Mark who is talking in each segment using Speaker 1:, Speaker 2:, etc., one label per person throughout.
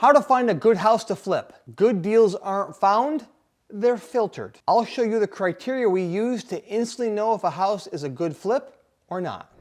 Speaker 1: How to find a good house to flip. Good deals aren't found, they're filtered. I'll show you the criteria we use to instantly know if a house is a good flip or not.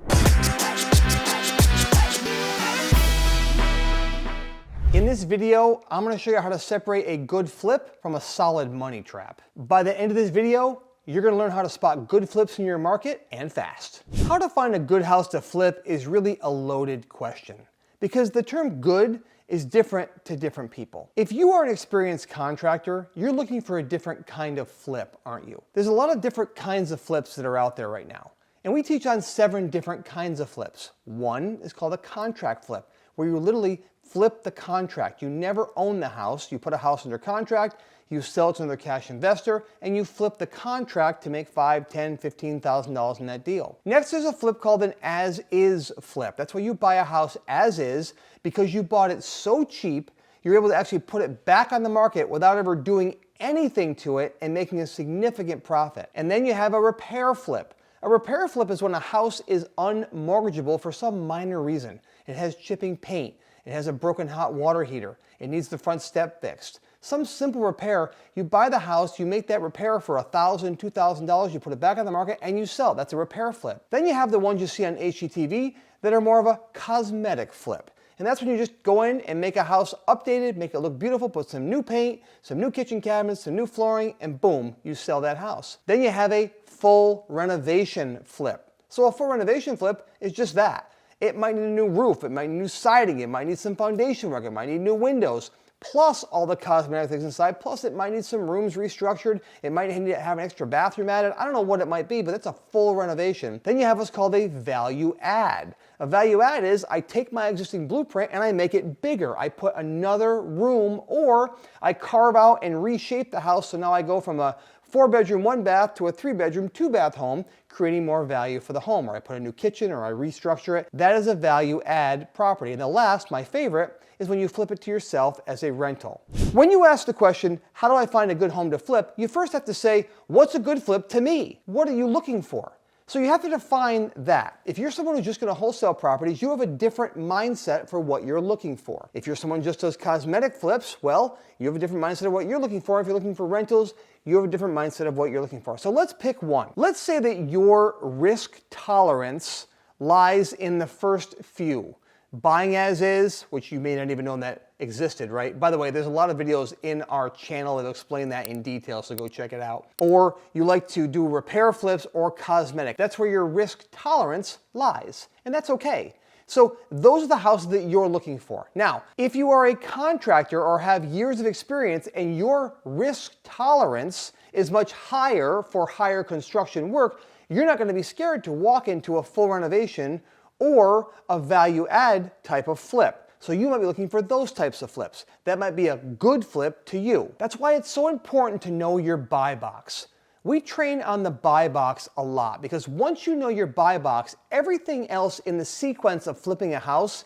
Speaker 1: In this video, I'm going to show you how to separate a good flip from a solid money trap. By the end of this video, you're going to learn how to spot good flips in your market and fast. How to find a good house to flip is really a loaded question because the term good is different to different people. If you are an experienced contractor, you're looking for a different kind of flip, aren't you? There's a lot of different kinds of flips that are out there right now. And we teach on 7 different kinds of flips. One is called a contract flip, where you literally flip the contract. You never own the house. You put a house under contract, you sell it to another cash investor, and you flip the contract to make $5,000, $10,000, $15,000 in that deal. Next, there's a flip called an as-is flip. That's where you buy a house as is because you bought it so cheap, you're able to actually put it back on the market without ever doing anything to it and making a significant profit. And then you have a repair flip. A repair flip is when a house is unmortgageable for some minor reason. It has chipping paint. It has a broken hot water heater. It needs the front step fixed. Some simple repair, you buy the house, you make that repair for $1,000, $2,000, you put it back on the market and you sell. That's a repair flip. Then you have the ones you see on HGTV that are more of a cosmetic flip. And that's when you just go in and make a house updated, make it look beautiful, put some new paint, some new kitchen cabinets, some new flooring, and boom, you sell that house. Then you have a full renovation flip. So a full renovation flip is just that. It might need a new roof, it might need new siding, it might need some foundation work, it might need new windows, plus all the cosmetic things inside, plus it might need some rooms restructured, it might need to have an extra bathroom added, I don't know what it might be, but it's a full renovation. Then you have what's called a value add. A value add is I take my existing blueprint and I make it bigger. I put another room or I carve out and reshape the house so now I go from a 4-bedroom, 1-bath to a 3-bedroom, 2-bath home, creating more value for the home. Or I put a new kitchen or I restructure it. That is a value add property. And the last, my favorite, is when you flip it to yourself as a rental. When you ask the question, how do I find a good home to flip? You first have to say, what's a good flip to me? What are you looking for? So you have to define that. If you're someone who's just going to wholesale properties, you have a different mindset for what you're looking for. If you're someone who just does cosmetic flips, well, you have a different mindset of what you're looking for. If you're looking for rentals, you have a different mindset of what you're looking for. So let's pick one. Let's say that your risk tolerance lies in the first few. Buying as is, which you may not even know that existed, right? By the way, there's a lot of videos in our channel that explain that in detail, so go check it out. Or you like to do repair flips or cosmetic. That's where your risk tolerance lies, and that's okay. So those are the houses that you're looking for. Now, if you are a contractor or have years of experience and your risk tolerance is much higher for higher construction work, you're not going to be scared to walk into a full renovation or a value add type of flip. So you might be looking for those types of flips. That might be a good flip to you. That's why it's so important to know your buy box. We train on the buy box a lot because once you know your buy box, everything else in the sequence of flipping a house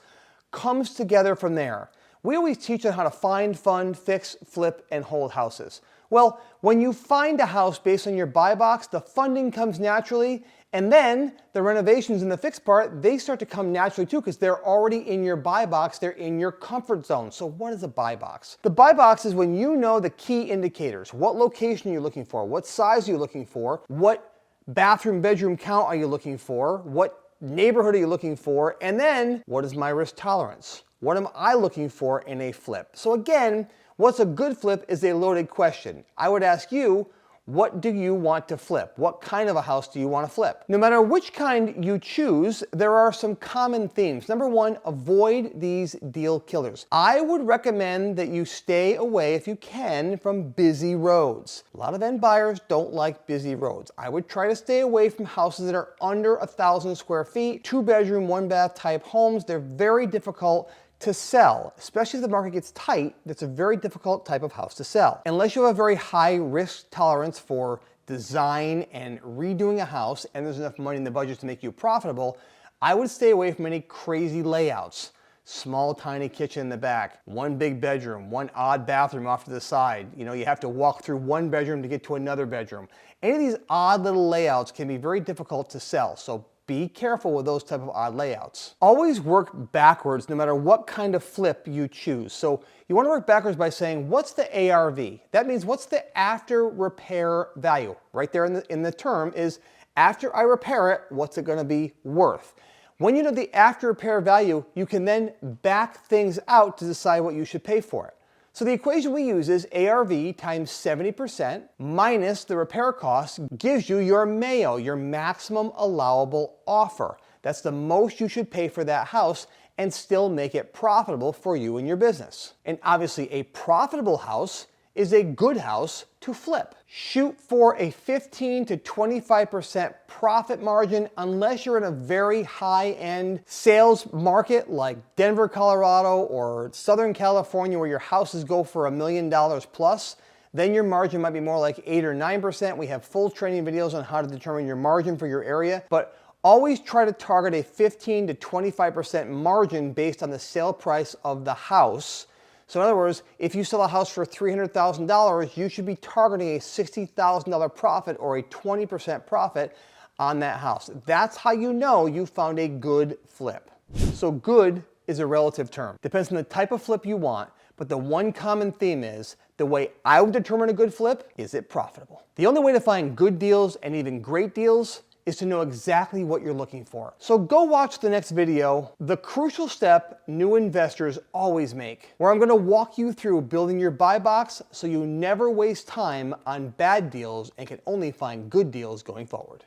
Speaker 1: comes together from there. We always teach on how to find, fund, fix, flip, and hold houses. Well, when you find a house based on your buy box, the funding comes naturally, and then the renovations and the fixed part, they start to come naturally too because they're already in your buy box, they're in your comfort zone. So what is a buy box? The buy box is when you know the key indicators. What location are you looking for? What size are you looking for? What bathroom, bedroom count are you looking for? What neighborhood are you looking for? And then, what is my risk tolerance? What am I looking for in a flip? So again, what's a good flip is a loaded question. I would ask you, what do you want to flip? What kind of a house do you want to flip? No matter which kind you choose, there are some common themes. Number one, avoid these deal killers. I would recommend that you stay away, if you can, from busy roads. A lot of end buyers don't like busy roads. I would try to stay away from houses that are under 1,000 square feet, 2-bedroom, 1-bath type homes. They're very difficult to sell, especially if the market gets tight. That's a very difficult type of house to sell. Unless you have a very high risk tolerance for design and redoing a house and there's enough money in the budget to make you profitable, I would stay away from any crazy layouts. Small, tiny kitchen in the back, 1 big bedroom, 1 odd bathroom off to the side. You know, you have to walk through 1 bedroom to get to another bedroom. Any of these odd little layouts can be very difficult to sell. So be careful with those type of odd layouts. Always work backwards no matter what kind of flip you choose. So you want to work backwards by saying, what's the ARV? That means what's the after repair value? Right there in the term is, after I repair it, what's it going to be worth? When you know the after repair value, you can then back things out to decide what you should pay for it. So the equation we use is ARV times 70% minus the repair cost gives you your MAO, your maximum allowable offer. That's the most you should pay for that house and still make it profitable for you and your business. And obviously a profitable house is a good house to flip. Shoot for a 15 to 25% profit margin unless you're in a very high-end sales market like Denver, Colorado, or Southern California where your houses go for $1 million plus. Then your margin might be more like 8 or 9%. We have full training videos on how to determine your margin for your area, but always try to target a 15 to 25% margin based on the sale price of the house. So in other words, if you sell a house for $300,000, you should be targeting a $60,000 profit or a 20% profit on that house. That's how you know you found a good flip. So good is a relative term. Depends on the type of flip you want, but the one common theme is the way I would determine a good flip, is it profitable? The only way to find good deals and even great deals is to know exactly what you're looking for. So go watch the next video, the crucial step new investors always make, where I'm gonna walk you through building your buy box so you never waste time on bad deals and can only find good deals going forward.